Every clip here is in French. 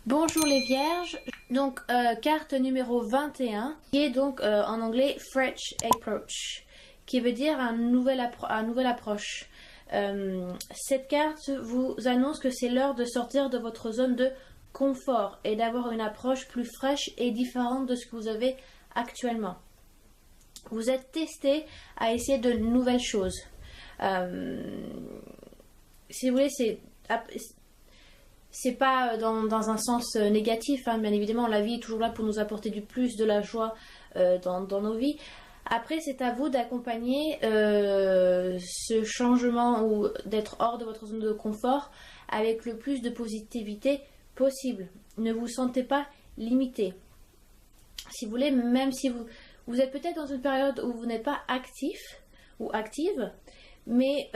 Bonjour les vierges, donc carte numéro 21 qui est donc en anglais Fresh Approach qui veut dire un nouvel approche. Cette carte vous annonce que c'est l'heure de sortir de votre zone de confort et d'avoir une approche plus fraîche et différente de ce que vous avez actuellement. Vous êtes testé à essayer de nouvelles choses. Si vous voulez, c'est pas dans un sens négatif, hein, bien évidemment, la vie est toujours là pour nous apporter du plus, de la joie dans nos vies. Après, c'est à vous d'accompagner ce changement ou d'être hors de votre zone de confort avec le plus de positivité possible. Ne vous sentez pas limité. Si vous voulez, même si vous êtes peut-être dans une période où vous n'êtes pas actif ou active, mais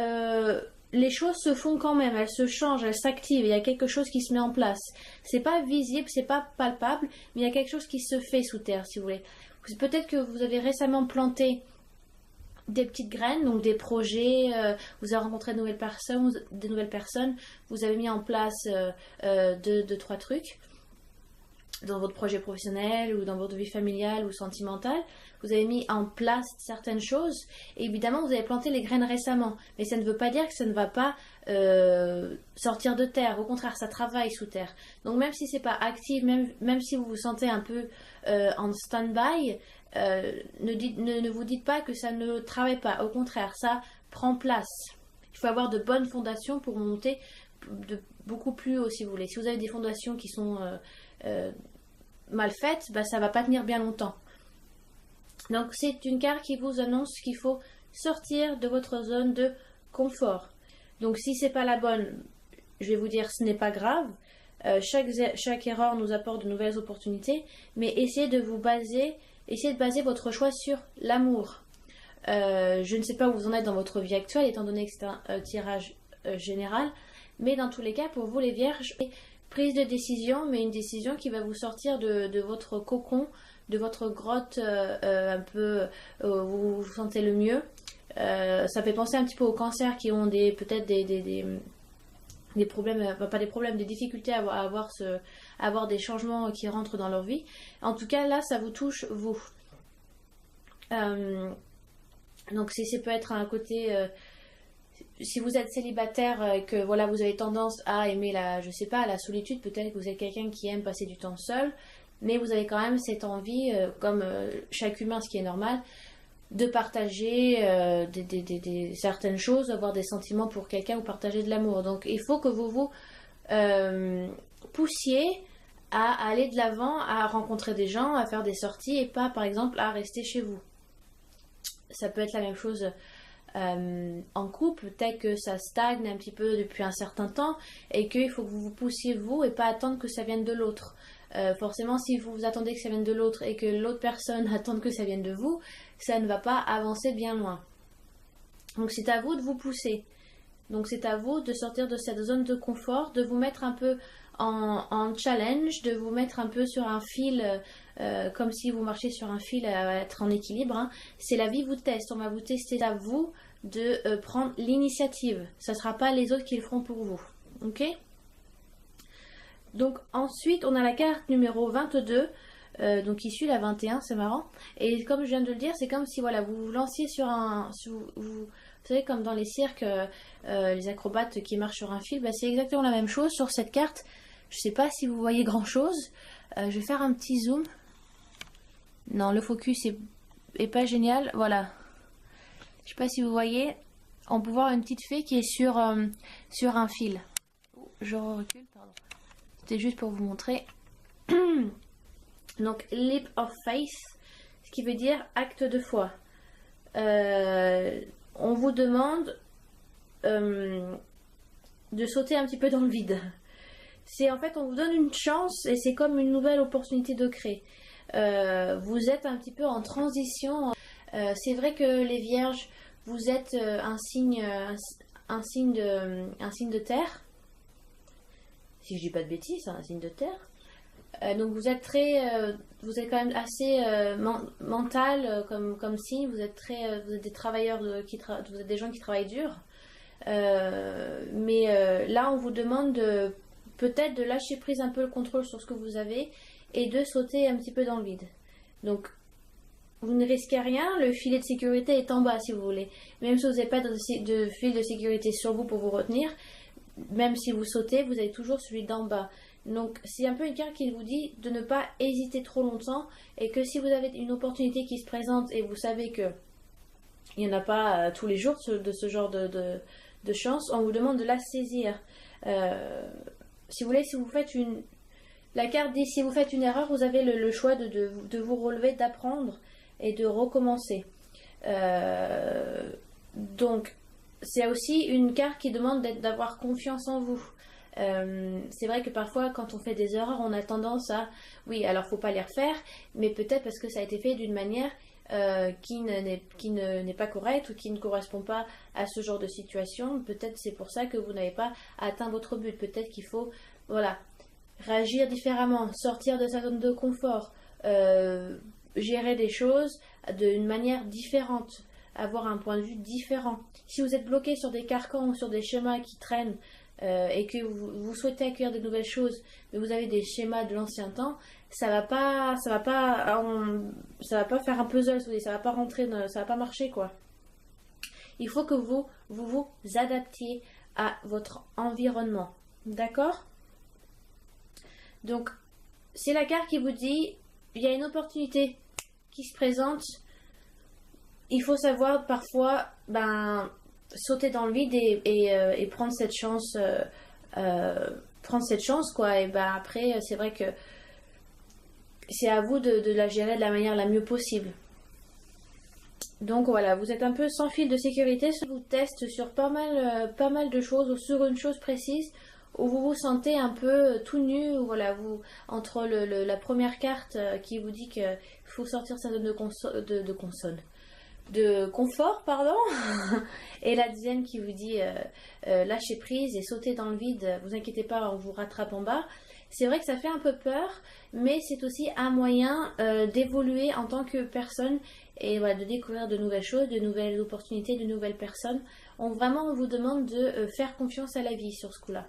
les choses se font quand même, elles se changent, elles s'activent, il y a quelque chose qui se met en place. C'est pas visible, c'est pas palpable, mais il y a quelque chose qui se fait sous terre, si vous voulez. Peut-être que vous avez récemment planté des petites graines, donc des projets, vous avez rencontré de nouvelles personnes, vous avez mis en place deux, trois trucs dans votre projet professionnel ou dans votre vie familiale ou sentimentale, vous avez mis en place certaines choses et évidemment vous avez planté les graines récemment, mais ça ne veut pas dire que ça ne va pas sortir de terre, au contraire ça travaille sous terre. Donc même si c'est pas actif, même si vous vous sentez un peu en stand-by, ne vous dites pas que ça ne travaille pas, au contraire ça prend place. Il faut avoir de bonnes fondations pour monter beaucoup plus haut si vous voulez. Si vous avez des fondations qui sont mal faites, ça va pas tenir bien longtemps. Donc c'est une carte qui vous annonce qu'il faut sortir de votre zone de confort. Donc si c'est pas la bonne, je vais vous dire ce n'est pas grave. Chaque erreur nous apporte de nouvelles opportunités, mais essayez de baser votre choix sur l'amour. Je ne sais pas où vous en êtes dans votre vie actuelle, étant donné que c'est un tirage général, mais dans tous les cas, pour vous les vierges, prise de décision, mais une décision qui va vous sortir de votre cocon, de votre grotte un peu où vous vous sentez le mieux. Ça fait penser un petit peu aux cancers qui ont peut-être des problèmes, pas des problèmes, des difficultés à avoir des changements qui rentrent dans leur vie. En tout cas, là, ça vous touche, vous. Donc, ça peut être un côté... si vous êtes célibataire et que voilà, vous avez tendance à aimer la solitude, peut-être que vous êtes quelqu'un qui aime passer du temps seul, mais vous avez quand même cette envie, comme chaque humain, ce qui est normal, de partager certaines choses, avoir des sentiments pour quelqu'un ou partager de l'amour. Donc il faut que vous vous poussiez à aller de l'avant, à rencontrer des gens, à faire des sorties et pas par exemple à rester chez vous. Ça peut être la même chose en couple, peut-être que ça stagne un petit peu depuis un certain temps et qu'il faut que vous vous poussiez vous et pas attendre que ça vienne de l'autre. Forcément, si vous attendez que ça vienne de l'autre et que l'autre personne attend que ça vienne de vous, ça ne va pas avancer bien loin. Donc c'est à vous de vous pousser. Donc c'est à vous de sortir de cette zone de confort, de vous mettre un peu en challenge, de vous mettre un peu sur un fil, comme si vous marchiez sur un fil à être en équilibre. Hein. C'est la vie vous teste, on va vous tester, à vous de prendre l'initiative. Ça ne sera pas les autres qui le feront pour vous. Ok ? Donc ensuite, on a la carte numéro 22, donc qui suit la 21, c'est marrant. Et comme je viens de le dire, c'est comme si voilà, vous vous lanciez sur un... Vous savez, comme dans les cirques, les acrobates qui marchent sur un fil, c'est exactement la même chose sur cette carte. Je ne sais pas si vous voyez grand-chose. Je vais faire un petit zoom. Non, le focus est pas génial. Voilà. Je ne sais pas si vous voyez. On peut voir une petite fée qui est sur un fil. Je recule, pardon. C'était juste pour vous montrer. Donc, leap of faith, ce qui veut dire acte de foi. On vous demande de sauter un petit peu dans le vide. C'est en fait, on vous donne une chance et c'est comme une nouvelle opportunité de créer. Vous êtes un petit peu en transition. C'est vrai que les vierges, vous êtes un signe de terre. Si je dis pas de bêtises, c'est un signe de terre. Donc vous êtes vous êtes quand même assez mental comme signe. Vous êtes des travailleurs, vous êtes des gens qui travaillent dur. Mais là, on vous demande de peut-être de lâcher prise un peu le contrôle sur ce que vous avez et de sauter un petit peu dans le vide. Donc, vous ne risquez rien, le filet de sécurité est en bas si vous voulez. Même si vous n'avez pas de fil de sécurité sur vous pour vous retenir, même si vous sautez, vous avez toujours celui d'en bas. Donc c'est un peu une carte qui vous dit de ne pas hésiter trop longtemps et que si vous avez une opportunité qui se présente et vous savez que il n'y en a pas tous les jours de ce genre de chance, on vous demande de la saisir. Si vous voulez, si vous faites une... La carte dit si vous faites une erreur, vous avez le choix de vous relever, d'apprendre et de recommencer. Donc, c'est aussi une carte qui demande d'avoir confiance en vous. C'est vrai que parfois, quand on fait des erreurs, on a tendance à... Oui, alors faut pas les refaire, mais peut-être parce que ça a été fait d'une manière qui n'est pas correcte ou qui ne correspond pas à ce genre de situation. Peut-être c'est pour ça que vous n'avez pas atteint votre but. Peut-être qu'il faut, voilà, réagir différemment, sortir de sa zone de confort, gérer des choses d'une manière différente, avoir un point de vue différent. Si vous êtes bloqué sur des carcans ou sur des schémas qui traînent et que vous souhaitez accueillir de nouvelles choses, mais vous avez des schémas de l'ancien temps, ça va pas faire un puzzle, ça va pas rentrer, ça va pas marcher quoi. Il faut que vous adaptiez à votre environnement, d'accord? Donc, c'est la carte qui vous dit, il y a une opportunité qui se présente. Il faut savoir parfois sauter dans le vide et prendre cette chance. Quoi. Et après, c'est vrai que c'est à vous de la gérer de la manière la mieux possible. Donc voilà, vous êtes un peu sans fil de sécurité. Je vous teste sur pas mal de choses ou sur une chose précise où vous vous sentez un peu tout nu, ou voilà, entre la première carte qui vous dit qu'il faut sortir sa zone de confort, pardon, et la deuxième qui vous dit lâcher prise et sauter dans le vide, vous inquiétez pas, on vous rattrape en bas. C'est vrai que ça fait un peu peur, mais c'est aussi un moyen d'évoluer en tant que personne et voilà, de découvrir de nouvelles choses, de nouvelles opportunités, de nouvelles personnes. On vous demande de faire confiance à la vie sur ce coup-là.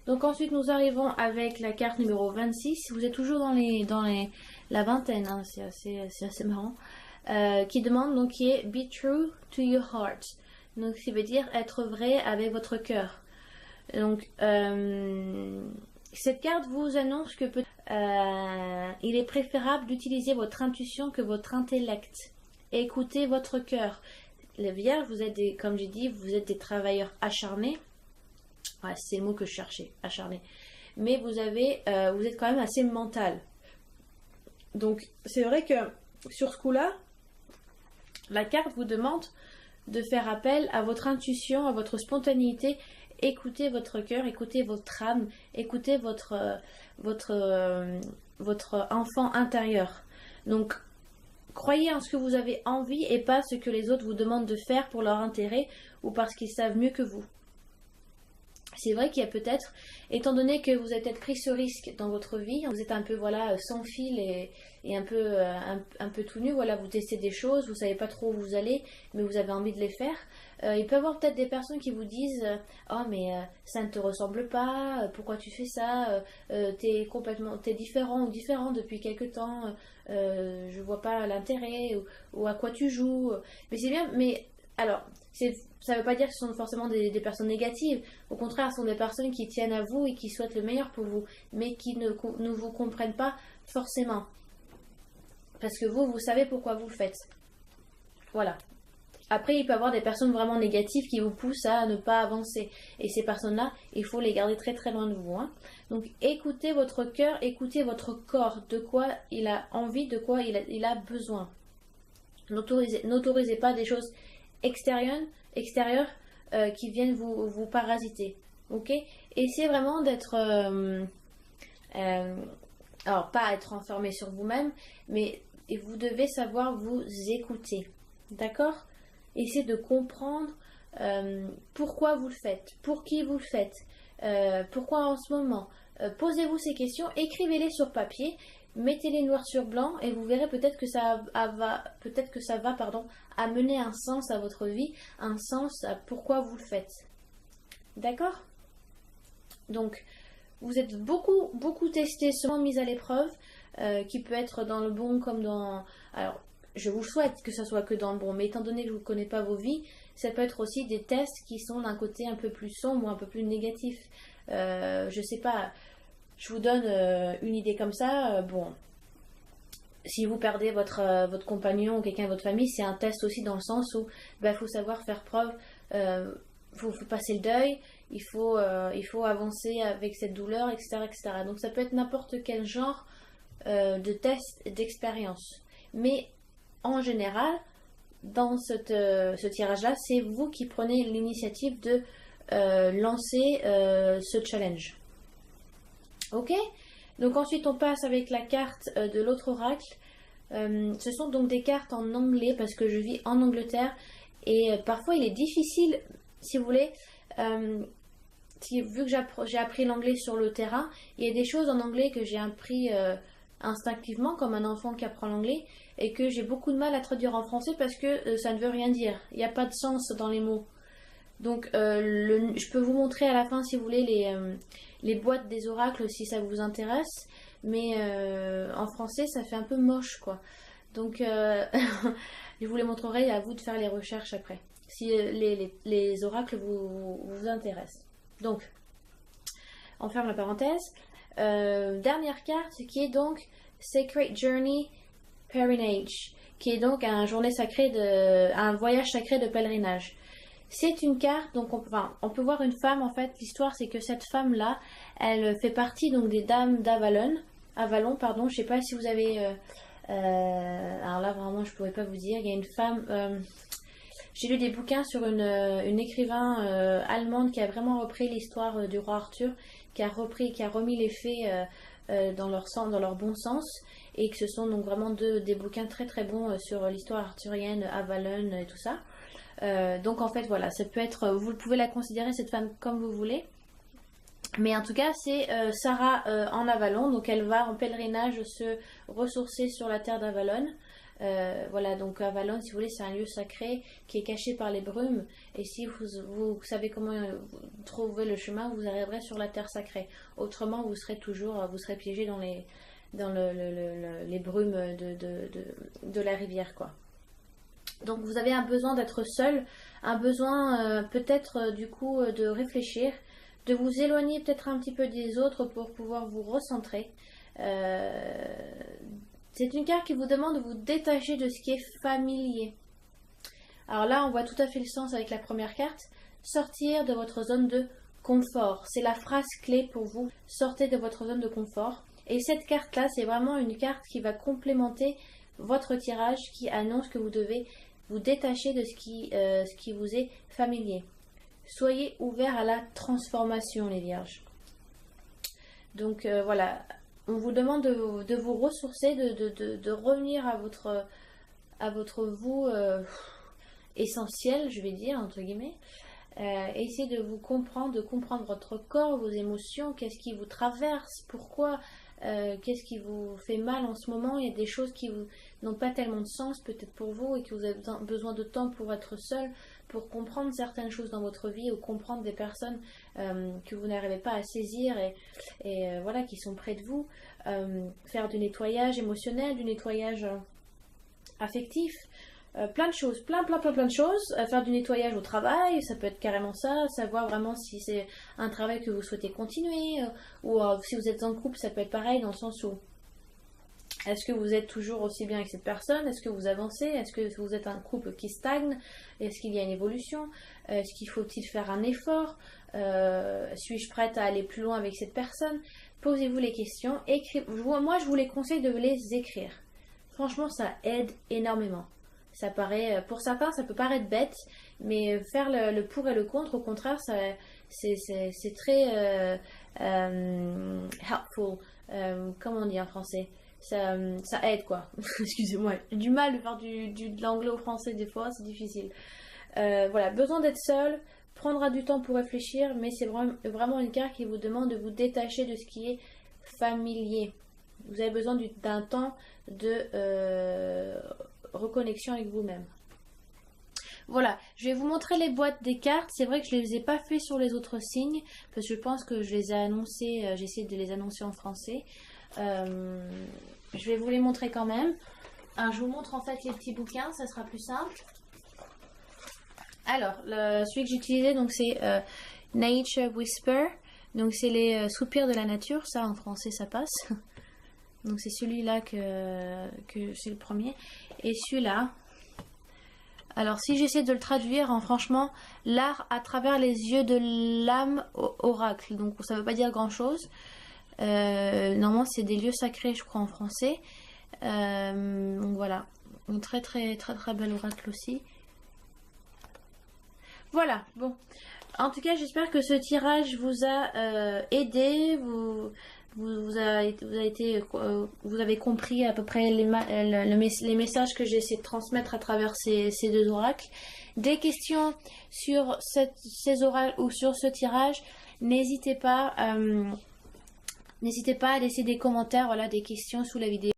Donc ensuite nous arrivons avec la carte numéro 26. Vous êtes toujours dans la vingtaine, hein, c'est assez marrant. Qui demande donc qui est Be true to your heart. Donc ça veut dire être vrai avec votre cœur. Donc cette carte vous annonce que il est préférable d'utiliser votre intuition que votre intellect. Écoutez votre cœur. Les vierges, vous êtes comme j'ai dit, vous êtes des travailleurs acharnés. Ouais, c'est le mot que je cherchais, acharné. Mais vous êtes quand même assez mental. Donc c'est vrai que sur ce coup-là, la carte vous demande de faire appel à votre intuition, à votre spontanéité. Écoutez votre cœur, écoutez votre âme, écoutez votre enfant intérieur. Donc croyez en ce que vous avez envie et pas ce que les autres vous demandent de faire pour leur intérêt ou parce qu'ils savent mieux que vous. C'est vrai qu'il y a peut-être, étant donné que vous avez peut-être pris ce risque dans votre vie, vous êtes un peu sans fil et un peu tout nu, voilà, vous testez des choses, vous savez pas trop où vous allez, mais vous avez envie de les faire. Il peut y avoir peut-être des personnes qui vous disent oh mais ça ne te ressemble pas, pourquoi tu fais ça, t'es différent ou différent depuis quelque temps, je vois pas l'intérêt ou à quoi tu joues. Mais c'est bien, mais alors ça ne veut pas dire que ce sont forcément des personnes négatives. Au contraire, ce sont des personnes qui tiennent à vous et qui souhaitent le meilleur pour vous, mais qui ne vous comprennent pas forcément. Parce que vous savez pourquoi vous le faites. Voilà. Après, il peut y avoir des personnes vraiment négatives qui vous poussent à ne pas avancer. Et ces personnes-là, il faut les garder très très loin de vous. Hein. Donc, écoutez votre cœur, écoutez votre corps, de quoi il a envie, de quoi il a besoin. N'autorisez pas des choses extérieures qui viennent vous parasiter. Ok? Essayez vraiment d'être... alors, pas être enfermé sur vous-même, mais vous devez savoir vous écouter. D'accord? Essayez de comprendre pourquoi vous le faites, pour qui vous le faites, pourquoi en ce moment. Posez-vous ces questions, écrivez-les sur papier, mettez-les noir sur blanc et vous verrez peut-être que ça va amener un sens à votre vie, un sens à pourquoi vous le faites. D'accord? Donc, vous êtes beaucoup testé, souvent mis à l'épreuve, qui peut être dans le bon comme dans... Alors, je vous souhaite que ça soit que dans le bon, mais étant donné que je ne connais pas vos vies, ça peut être aussi des tests qui sont d'un côté un peu plus sombre ou un peu plus négatif. Je sais pas, je vous donne une idée comme ça. Bon, si vous perdez votre compagnon ou quelqu'un de votre famille, c'est un test aussi dans le sens où faut savoir faire preuve, faut passer le deuil, il faut avancer avec cette douleur, etc., etc. Donc ça peut être n'importe quel genre de test d'expérience. Mais en général, dans ce tirage-là, c'est vous qui prenez l'initiative de lancer ce challenge. Ok? Donc ensuite on passe avec la carte de l'autre oracle. Ce sont donc des cartes en anglais parce que je vis en Angleterre et parfois il est difficile, si vous voulez, vu que j'ai appris l'anglais sur le terrain, il y a des choses en anglais que j'ai appris instinctivement comme un enfant qui apprend l'anglais et que j'ai beaucoup de mal à traduire en français parce que ça ne veut rien dire, il n'y a pas de sens dans les mots. Donc je peux vous montrer à la fin si vous voulez les boîtes des oracles si ça vous intéresse, mais en français ça fait un peu moche quoi. Donc je vous les montrerai, à vous de faire les recherches après si les oracles vous intéressent. Donc on ferme la parenthèse. Dernière carte qui est donc Sacred Journey Pèlerinage, qui est donc un voyage sacré de pèlerinage. C'est une carte, donc on peut voir une femme en fait. L'histoire c'est que cette femme là, elle fait partie donc des dames d'Avalon. Avalon, pardon. Je sais pas si vous avez. Alors là vraiment je pourrais pas vous dire. Il y a une femme. J'ai lu des bouquins sur une écrivain allemande qui a vraiment repris l'histoire du roi Arthur, qui a remis les faits dans leur bon sens, et que ce sont donc vraiment des bouquins très très bons sur l'histoire arthurienne, Avalon et tout ça. Donc en fait voilà, ça peut être, vous pouvez la considérer cette femme comme vous voulez, mais en tout cas c'est Sarah en Avalon, donc elle va en pèlerinage se ressourcer sur la terre d'Avalon. Voilà, donc Avalon, si vous voulez, c'est un lieu sacré qui est caché par les brumes, et si vous savez comment trouver le chemin, vous arriverez sur la terre sacrée. Autrement, vous serez piégé dans les brumes de la rivière, quoi. Donc vous avez un besoin d'être seul, un besoin peut-être du coup de réfléchir, de vous éloigner peut-être un petit peu des autres pour pouvoir vous recentrer. C'est une carte qui vous demande de vous détacher de ce qui est familier. Alors là, on voit tout à fait le sens avec la première carte. Sortir de votre zone de confort. C'est la phrase clé pour vous. Sortez de votre zone de confort. Et cette carte-là, c'est vraiment une carte qui va complémenter votre tirage, qui annonce que vous devez vous détacher de ce qui vous est familier. Soyez ouverts à la transformation, les vierges. Donc voilà, on vous demande de vous ressourcer, de revenir à votre vous essentiel, je vais dire, entre guillemets. Essayez de vous comprendre, de comprendre votre corps, vos émotions, qu'est-ce qui vous traverse, pourquoi, qu'est-ce qui vous fait mal en ce moment. Il y a des choses qui n'ont pas tellement de sens peut-être pour vous et que vous avez besoin de temps pour être seul, pour comprendre certaines choses dans votre vie ou comprendre des personnes que vous n'arrivez pas à saisir et voilà, qui sont près de vous. Faire du nettoyage émotionnel, du nettoyage affectif. Plein de choses, plein de choses. Faire du nettoyage au travail, ça peut être carrément ça. Savoir vraiment si c'est un travail que vous souhaitez continuer ou si vous êtes en couple, ça peut être pareil dans le sens où est-ce que vous êtes toujours aussi bien avec cette personne? Est-ce que vous avancez? Est-ce que vous êtes un couple qui stagne? Est-ce qu'il y a une évolution? Est-ce qu'il faut-il faire un effort? Suis-je prête à aller plus loin avec cette personne? Posez-vous les questions. Moi, je vous les conseille de les écrire. Franchement, ça aide énormément. Ça paraît, pour certains, ça peut paraître bête, mais faire le pour et le contre, au contraire, c'est très helpful. Comment on dit en français? Ça aide quoi. Excusez-moi, j'ai du mal de faire de l'anglais au français des fois, c'est difficile. Voilà, besoin d'être seul, prendra du temps pour réfléchir, mais c'est vraiment une carte qui vous demande de vous détacher de ce qui est familier. Vous avez besoin d'un temps de reconnexion avec vous-même. Voilà, je vais vous montrer les boîtes des cartes. C'est vrai que je ne les ai pas fait sur les autres signes, parce que je pense que je les ai annoncés, j'ai essayé de les annoncer en français. Je vais vous les montrer quand même. Alors, je vous montre en fait les petits bouquins, ça sera plus simple. Alors, celui que j'utilisais, donc c'est Nature Whisper. Donc c'est les soupirs de la nature, ça en français ça passe. Donc c'est celui-là que c'est le premier. Et celui-là, alors si j'essaie de le traduire en franchement, l'art à travers les yeux de l'âme oracle. Donc ça veut pas dire grand-chose. Normalement c'est des lieux sacrés je crois en français. Donc voilà, un très bel oracle aussi. Voilà, bon. En tout cas, j'espère que ce tirage vous a aidé, vous avez compris à peu près les messages que j'ai essayé de transmettre à travers ces deux oracles. Des questions sur ces oracles ou sur ce tirage, n'hésitez pas à laisser des commentaires, voilà, des questions sous la vidéo.